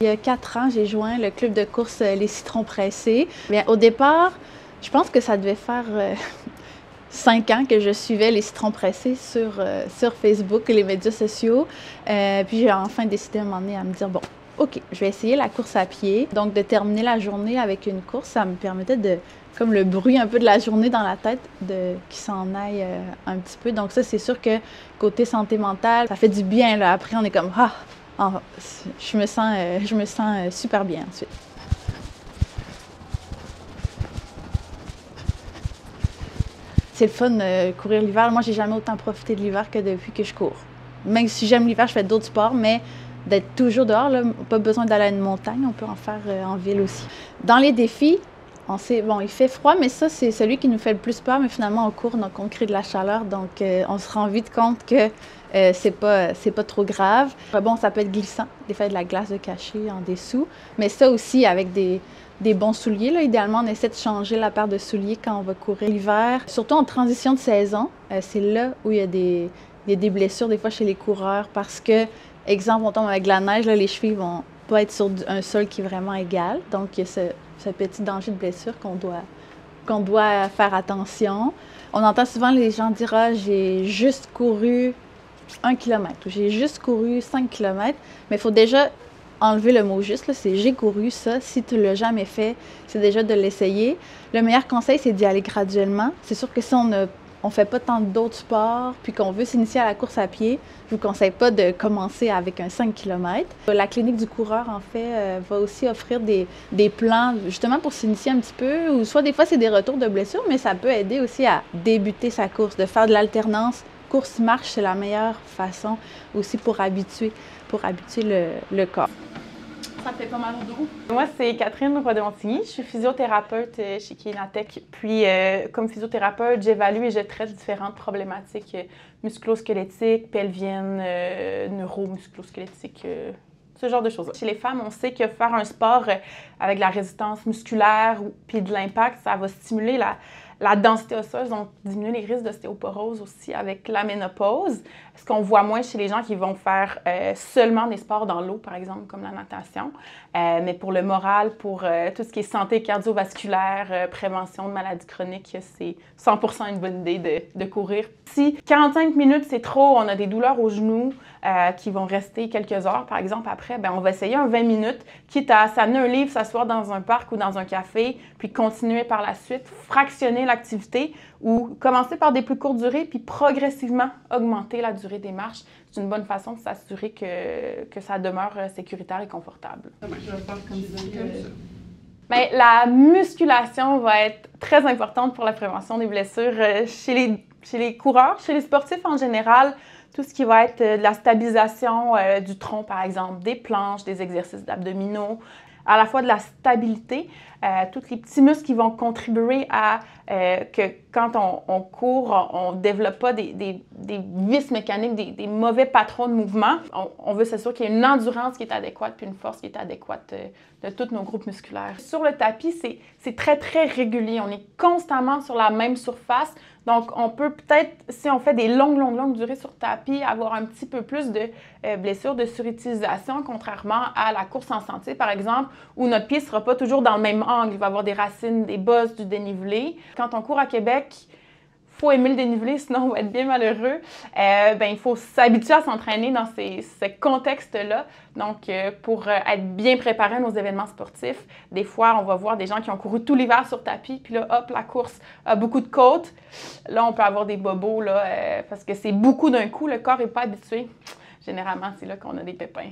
Il y a 4 ans, j'ai joint le club de course Les Citrons Pressés. Bien, au départ, je pense que ça devait faire 5 ans que je suivais Les Citrons Pressés sur Facebook et les médias sociaux. Puis j'ai enfin décidé à un moment donné à me dire, bon, OK, je vais essayer la course à pied. Donc, de terminer la journée avec une course, ça me permettait de, comme le bruit un peu de la journée dans la tête, qui s'en aille un petit peu. Donc ça, c'est sûr que côté santé mentale, ça fait du bien, là. Après, on est comme, je me sens super bien ensuite. C'est le fun de courir l'hiver. Moi, j'ai jamais autant profité de l'hiver que depuis que je cours. Même si j'aime l'hiver, je fais d'autres sports, mais d'être toujours dehors, là, pas besoin d'aller à une montagne, on peut en faire en ville aussi. Dans les défis, on sait, bon, il fait froid, mais ça, c'est celui qui nous fait le plus peur, mais finalement, on court, donc on crée de la chaleur, donc on se rend vite compte que c'est pas trop grave. Bon, ça peut être glissant, des fois de la glace de cachet en dessous, mais ça aussi avec des bons souliers. Là. Idéalement, on essaie de changer la paire de souliers quand on va courir l'hiver. Surtout en transition de saison, c'est là où il y a des blessures des fois chez les coureurs parce que, exemple, on tombe avec de la neige, là, les chevilles vont pas être sur un sol qui est vraiment égal. Donc, il y a ce petit danger de blessure qu'on doit faire attention. On entend souvent les gens dire « Ah, j'ai juste couru 1 kilomètre » ou « J'ai juste couru 5 kilomètres », mais il faut déjà enlever le mot juste, c'est « j'ai couru ça ». Si tu ne l'as jamais fait, c'est déjà de l'essayer. Le meilleur conseil, c'est d'y aller graduellement. C'est sûr que si on ne fait pas tant d'autres sports, puis qu'on veut s'initier à la course à pied, je ne vous conseille pas de commencer avec un 5 km. La clinique du coureur, en fait, va aussi offrir des plans justement pour s'initier un petit peu, ou soit des fois c'est des retours de blessures, mais ça peut aider aussi à débuter sa course, de faire de l'alternance. Course-marche, c'est la meilleure façon aussi pour habituer le corps. Ça fait pas mal au dos. Moi, c'est Catherine Rodemontigny. Je suis physiothérapeute chez Kinatech. Puis, comme physiothérapeute, j'évalue et je traite différentes problématiques musculo-squelettiques, pelviennes, neuromusculo-squelettiques, ce genre de choses. Chez les femmes, on sait que faire un sport avec de la résistance musculaire puis de l'impact, ça va stimuler la densité osseuse, donc diminuer les risques d'ostéoporose aussi avec la ménopause. Ce qu'on voit moins chez les gens qui vont faire seulement des sports dans l'eau, par exemple, comme la natation. Mais pour le moral, pour tout ce qui est santé cardiovasculaire, prévention de maladies chroniques, c'est 100% une bonne idée de courir. Si 45 minutes, c'est trop, on a des douleurs aux genoux qui vont rester quelques heures, par exemple, après, bien, on va essayer un 20 minutes, quitte à s'amener un livre, s'asseoir dans un parc ou dans un café, puis continuer par la suite, fractionner l'activité ou commencer par des plus courtes durées, puis progressivement augmenter la durée des marches. C'est une bonne façon de s'assurer que ça demeure sécuritaire et confortable. Je vais faire comme ça. Bien, la musculation va être très importante pour la prévention des blessures chez les coureurs, chez les sportifs en général. Tout ce qui va être de la stabilisation du tronc, par exemple, des planches, des exercices d'abdominaux, à la fois de la stabilité, tous les petits muscles qui vont contribuer à que quand on court, on ne développe pas des vices mécaniques, des mauvais patrons de mouvement. On veut s'assurer qu'il y a une endurance qui est adéquate puis une force qui est adéquate de tous nos groupes musculaires. Sur le tapis, c'est très, très régulier. On est constamment sur la même surface. Donc, on peut peut-être, si on fait des longues durées sur tapis, avoir un petit peu plus de blessures de surutilisation, contrairement à la course en sentier, par exemple, où notre pied ne sera pas toujours dans le même angle. Il va y avoir des racines, des bosses, du dénivelé. Quand on court à Québec, il faut aimer le dénivelé, sinon on va être bien malheureux. Il faut s'habituer à s'entraîner dans ce contexte-là. Donc, pour être bien préparé à nos événements sportifs, des fois, on va voir des gens qui ont couru tout l'hiver sur tapis, puis là, hop, la course a beaucoup de côtes. Là, on peut avoir des bobos, là, parce que c'est beaucoup d'un coup, le corps n'est pas habitué. Généralement, c'est là qu'on a des pépins.